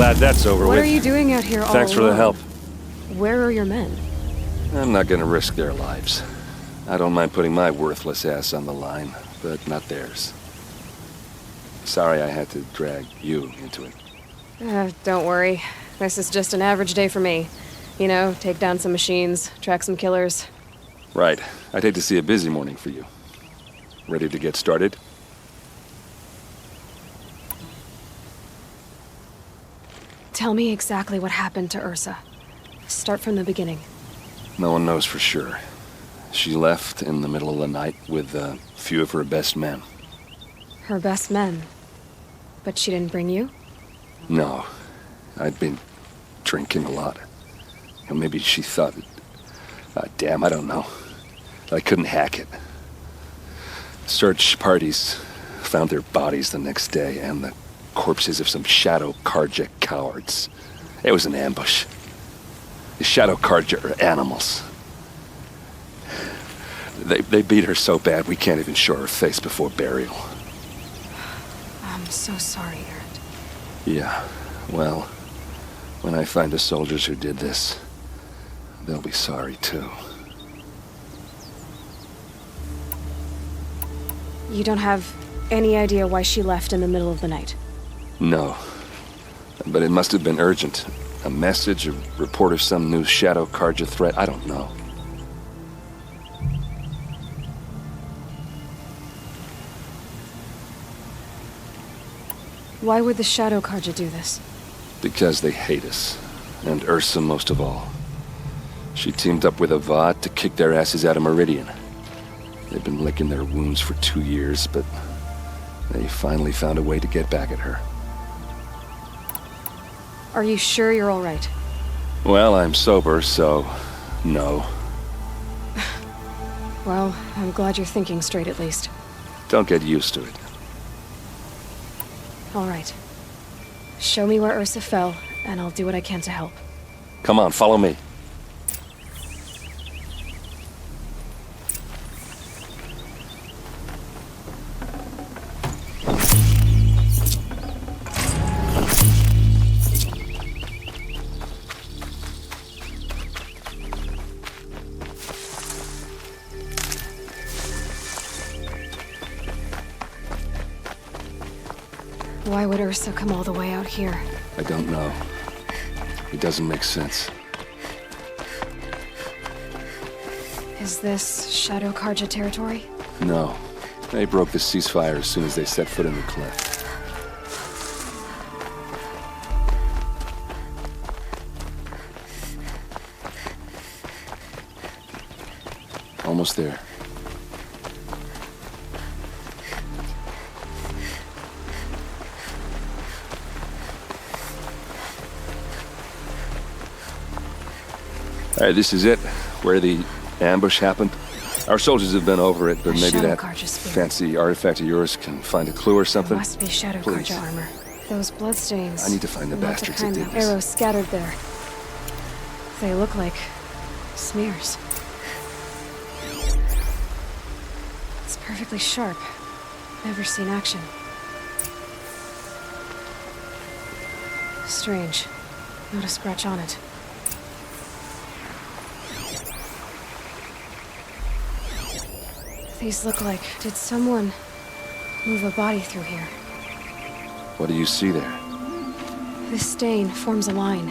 glad that's over with. What are you doing out here all Thanks for the alone? help. Where are your men? I'm not gonna risk their lives. I don't mind putting my worthless ass on the line, but not theirs. Sorry I had to drag you into it. Don't worry. This is just an average day for me. You know, take down some machines, track some killers. Right. I'd hate to see a busy morning for you. Ready to get started? Tell me exactly what happened to Ursa. Start from the beginning. No one knows for sure. She left in the middle of the night with a few of her best men. Her best men? But she didn't bring you? No. I'd been drinking a lot. And maybe she thought... damn, I don't know. I couldn't hack it. Search parties found their bodies the next day, and the corpses of some Shadow Karja cowards. It was an ambush. The Shadow Karja are animals. They beat her so bad we can't even show her face before burial. I'm so sorry, Erend. Yeah, well, when I find the soldiers who did this, they'll be sorry too. You don't have any idea why she left in the middle of the night? No. But it must have been urgent. A message, a report of some new Shadow Karja threat, I don't know. Why would the Shadow Karja do this? Because they hate us. And Ursa most of all. She teamed up with Avad to kick their asses out of Meridian. They've been licking their wounds for 2 years, but they finally found a way to get back at her. Are you sure you're all right? Well, I'm sober, so... no. Well, I'm glad you're thinking straight at least. Don't get used to it. All right. Show me where Ursa fell, and I'll do what I can to help. Come on, follow me. Why would Ursa come all the way out here? I don't know. It doesn't make sense. Is this Shadow Karja territory? No. They broke the ceasefire as soon as they set foot in the cliff. Almost there. All right, this is it, where the ambush happened. Our soldiers have been over it, but maybe that fancy artifact of yours can find a clue or something. It must be Shadow Karja armor. Those bloodstains. I need to find the bastards that did the this. arrows scattered there. They look like smears. It's perfectly sharp. Never seen action. Strange. Not a scratch on it. These look like... Did someone move a body through here? What do you see there? This stain forms a line,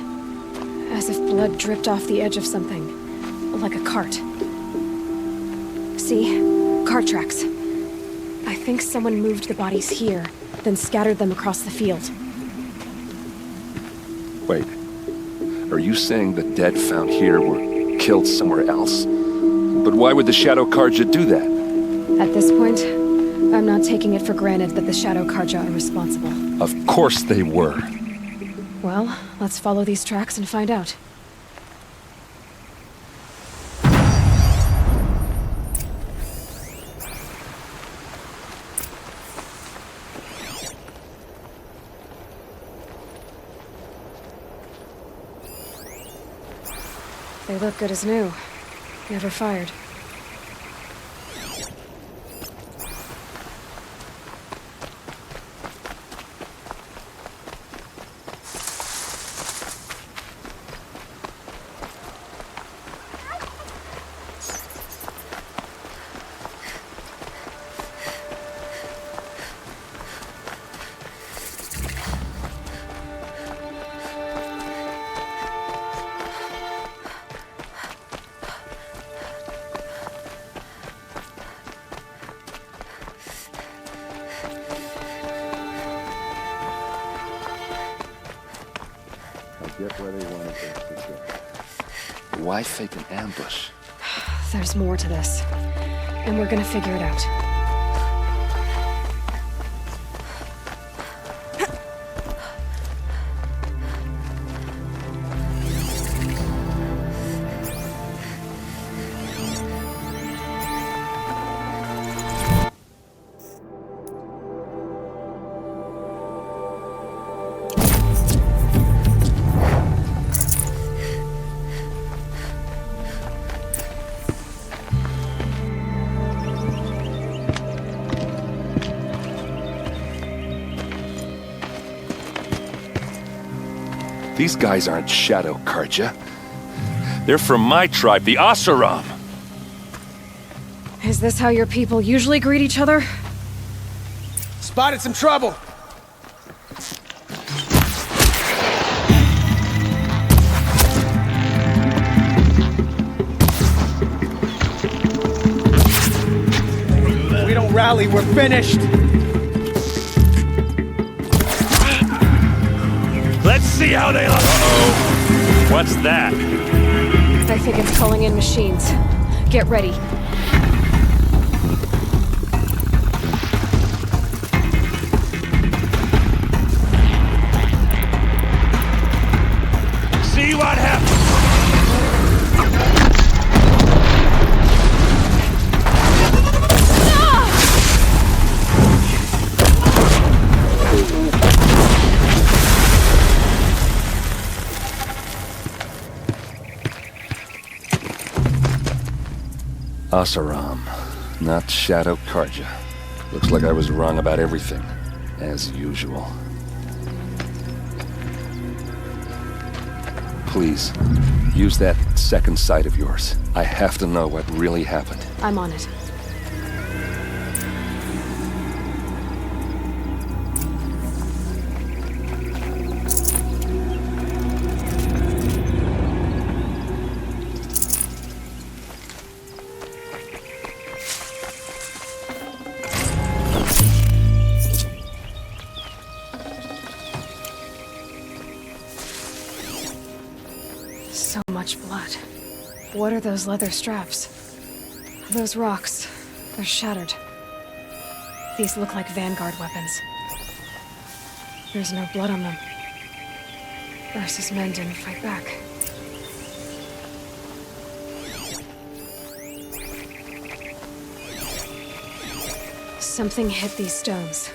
as if blood dripped off the edge of something, like a cart. See? Cart tracks. I think someone moved the bodies here, then scattered them across the field. Wait. Are you saying the dead found here were killed somewhere else? But why would the Shadow Karja do that? At this point, I'm not taking it for granted that the Shadow Karja are responsible. Of course they were. Well, let's follow these tracks and find out. They look good as new. Never fired. get where they wanted to get. Why fake an ambush? There's more to this, and we're gonna figure it out. These guys aren't Shadow Karja. They're from my tribe, the Oseram. Is this how your people usually greet each other? Spotted some trouble. If we don't rally, we're finished. Let's see how they look. Uh-oh. What's that? I think it's calling in machines. Get ready. See what happens. Oseram, not Shadow Karja. Looks like I was wrong about everything, as usual. Please, use that second sight of yours. I have to know what really happened. I'm on it. So much blood. What are those leather straps? Those rocks. They're shattered. These look like Vanguard weapons. There's no blood on them. Ursa's men didn't fight back. Something hit these stones.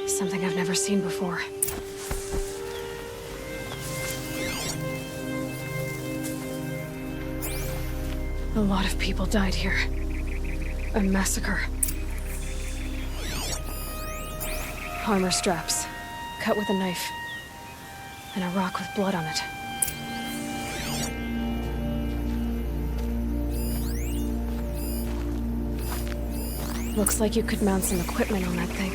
Something I've never seen before. A lot of people died here. A massacre. Armor straps, cut with a knife, and a rock with blood on it. Looks like you could mount some equipment on that thing.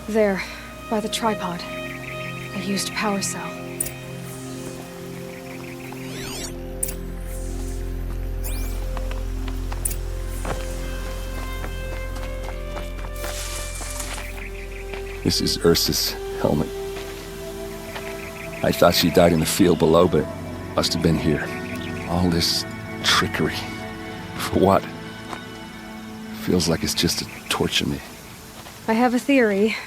There, by the tripod. A used power cell. This is Ursa's helmet. I thought she died in the field below, but must have been here. All this trickery. For what? Feels like it's just to torture me. I have a theory,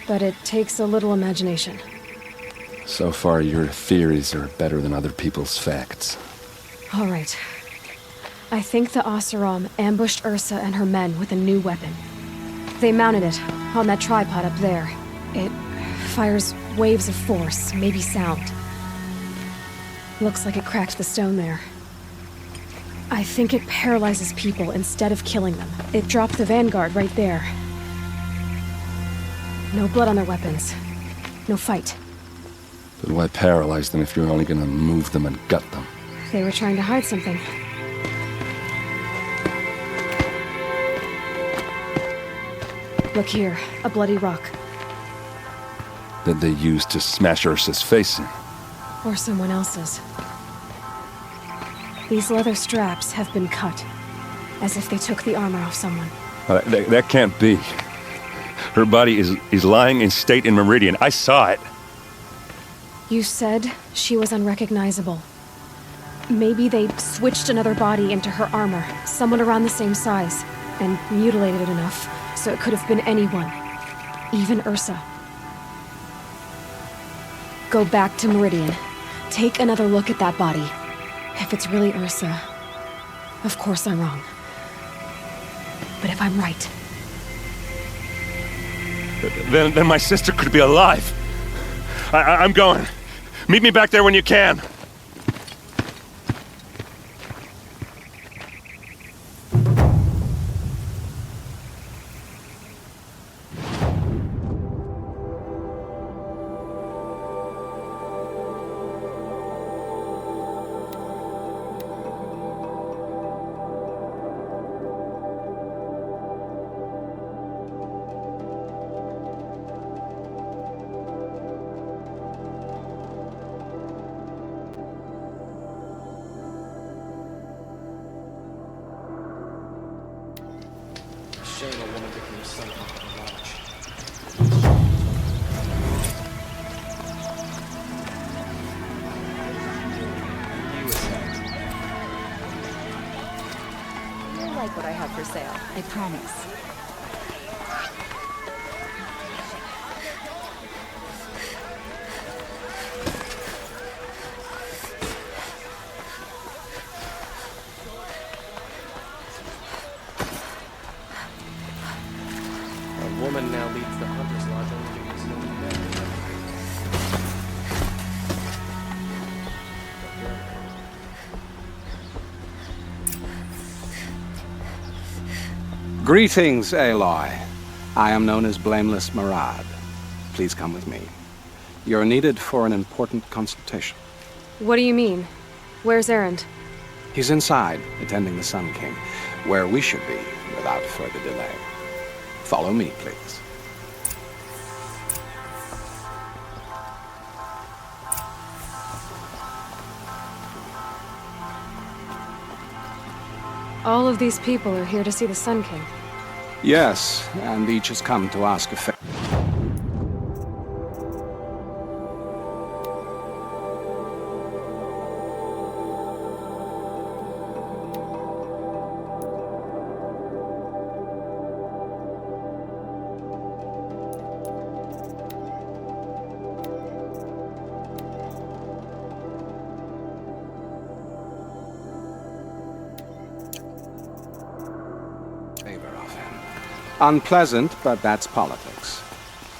but it takes a little imagination. So far, your theories are better than other people's facts. All right. I think the Oseram ambushed Ursa and her men with a new weapon. They mounted it on that tripod up there. It fires waves of force, maybe sound. Looks like it cracked the stone there. I think it paralyzes people instead of killing them. It dropped the Vanguard right there. No blood on their weapons. No fight. But why paralyze them if you're only gonna move them and gut them? They were trying to hide something. Look here, a bloody rock. That they used to smash Ursa's face in. Or someone else's. These leather straps have been cut, as if they took the armor off someone. That can't be. Her body is lying in state in Meridian. I saw it. You said she was unrecognizable. Maybe they switched another body into her armor, someone around the same size, and mutilated it enough so it could have been anyone, even Ursa. Go back to Meridian. Take another look at that body. If it's really Ursa, of course I'm wrong. But if I'm right... Then my sister could be alive. I'm going. Meet me back there when you can. Shame a woman became a son of a lodge. You'll like what I have for sale, I promise. A woman now leads the Hunter's Lodge only because no one Greetings, Aloy. I am known as Blameless Marad. Please come with me. You're needed for an important consultation. What do you mean? Where's Erend? He's inside, attending the Sun King, where we should be without further delay. Follow me, please. All of these people are here to see the Sun King. Yes, and each has come to ask a favor. Of him. Unpleasant, but that's politics.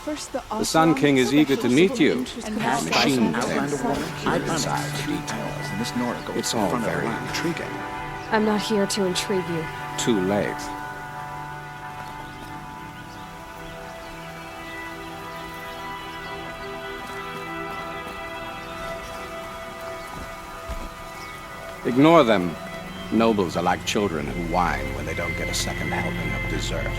First, The Sun King is eager to meet you. And Machine outline thing. of water. I found Inside out the two details. details, and this Nora goes It's in all front of very her line. intriguing. I'm not here to intrigue you. Too late. Ignore them. Nobles are like children who whine when they don't get a second helping of dessert.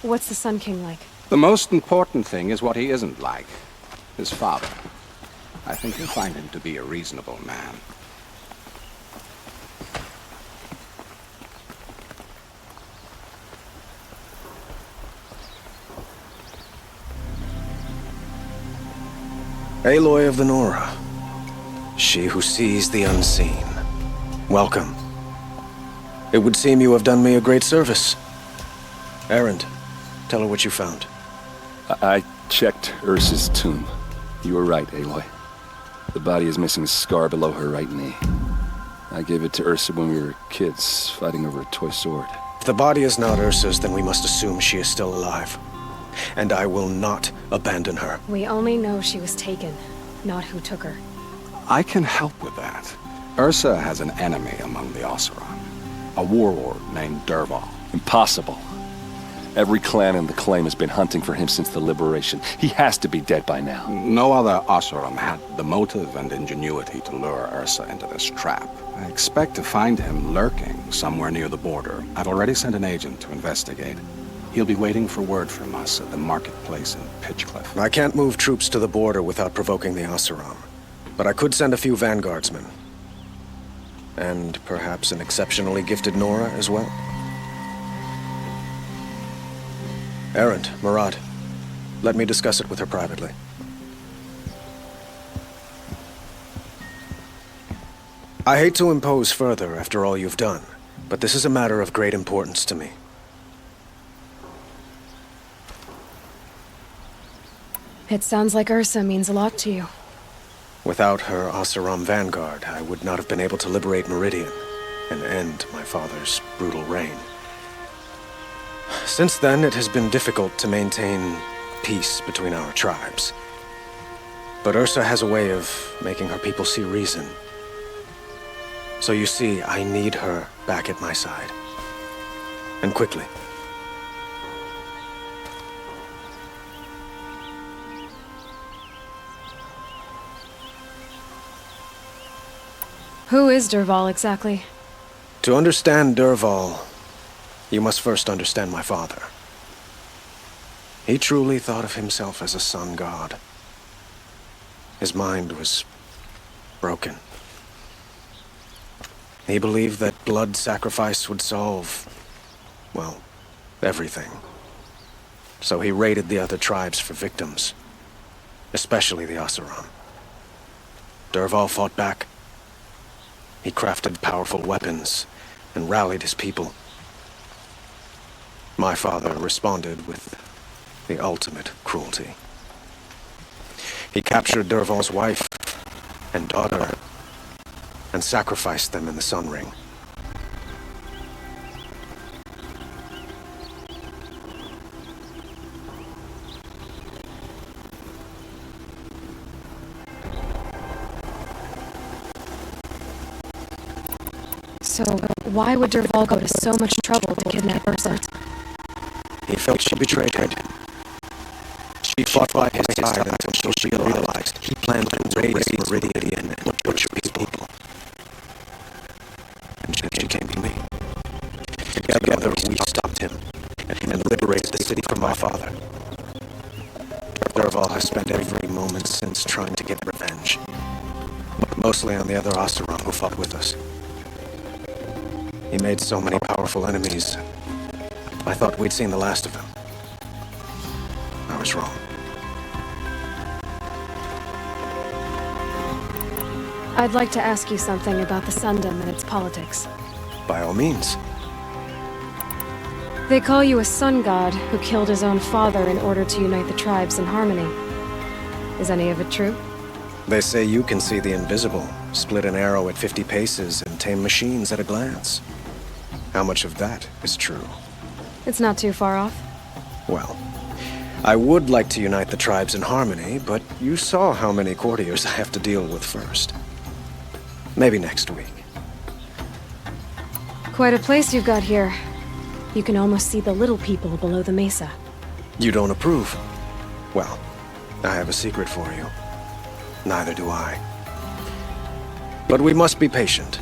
What's the Sun King like? The most important thing is what he isn't like. His father. I think you'll find him to be a reasonable man. Aloy of the Nora. She who sees the unseen. Welcome. It would seem you have done me a great service. Erend, tell her what you found. I checked Ursa's tomb. You were right, Aloy. The body is missing a scar below her right knee. I gave it to Ursa when we were kids, fighting over a toy sword. If the body is not Ursa's, then we must assume she is still alive. And I will not abandon her. We only know she was taken, not who took her. I can help with that. Ursa has an enemy among the Oseram. A warlord named Dervahl. Impossible. Every clan in the claim has been hunting for him since the liberation. He has to be dead by now. No other Oseram had the motive and ingenuity to lure Ursa into this trap. I expect to find him lurking somewhere near the border. I've already sent an agent to investigate. He'll be waiting for word from us at the marketplace in Pitchcliff. I can't move troops to the border without provoking the Oseram. But I could send a few vanguardsmen. And perhaps an exceptionally gifted Nora as well. Erend, Murad. Let me discuss it with her privately. I hate to impose further after all you've done, but this is a matter of great importance to me. It sounds like Ursa means a lot to you. Without her Oseram vanguard, I would not have been able to liberate Meridian and end my father's brutal reign. Since then, it has been difficult to maintain peace between our tribes. But Ursa has a way of making her people see reason. So you see, I need her back at my side. And quickly. Who is Dervahl exactly? To understand Dervahl, you must first understand my father. He truly thought of himself as a sun god. His mind was broken. He believed that blood sacrifice would solve, well, everything. So he raided the other tribes for victims, especially the Oseram. Dervahl fought back. He crafted powerful weapons and rallied his people. My father responded with the ultimate cruelty. He captured Dervahl's wife and daughter and sacrificed them in the Sun Ring. So, why would Dervahl go to so much trouble to kidnap Ursa? He felt she betrayed him. She fought by his side until she realized he planned to raise Meridian and butcher his people. And she came to me. Together we stopped him and liberated the city from my father. Dervahl has spent every moment since trying to get revenge. Mostly on the other Oseram who fought with us. He made so many powerful enemies. I thought we'd seen the last of him. I was wrong. I'd like to ask you something about the Sundom and its politics. By all means. They call you a sun god who killed his own father in order to unite the tribes in harmony. Is any of it true? They say you can see the invisible, split an arrow at 50 paces, and tame machines at a glance. How much of that is true? It's not too far off. Well, I would like to unite the tribes in harmony, but you saw how many courtiers I have to deal with first. Maybe next week. Quite a place you've got here. You can almost see the little people below the mesa. You don't approve? Well, I have a secret for you. Neither do I. But we must be patient.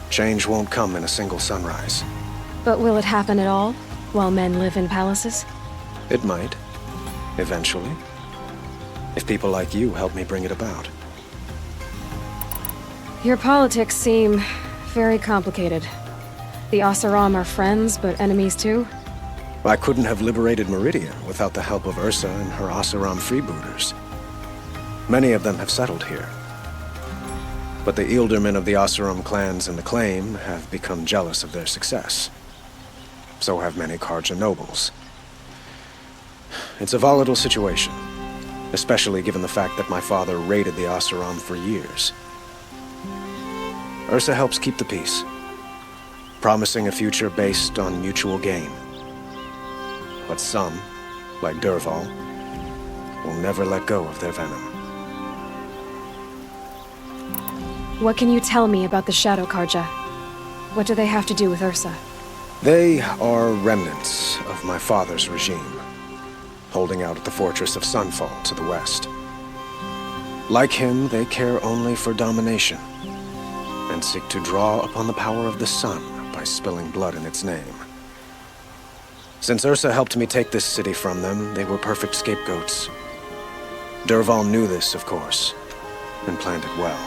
Change won't come in a single sunrise. But will it happen at all, while men live in palaces? It might. Eventually. If people like you help me bring it about. Your politics seem very complicated. The Oseram are friends, but enemies too? I couldn't have liberated Meridian without the help of Ursa and her Oseram freebooters. Many of them have settled here. But the Ealdormen of the Oseram clans in the Claim have become jealous of their success. So have many Karja nobles. It's a volatile situation, especially given the fact that my father raided the Oseram for years. Ursa helps keep the peace, promising a future based on mutual gain. But some, like Dervahl, will never let go of their venom. What can you tell me about the Shadow Karja? What do they have to do with Ursa? They are remnants of my father's regime, holding out at the fortress of Sunfall to the west. Like him, they care only for domination, and seek to draw upon the power of the sun by spilling blood in its name. Since Ursa helped me take this city from them, they were perfect scapegoats. Dervahl knew this, of course, and planned it well.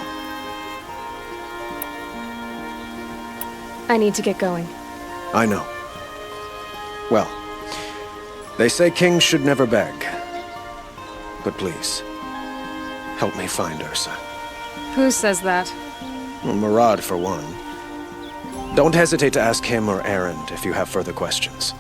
I need to get going. I know. Well, They say kings should never beg. But please, help me find Ursa. Who says that? Well, Murad, for one. Don't hesitate to ask him or Erend if you have further questions.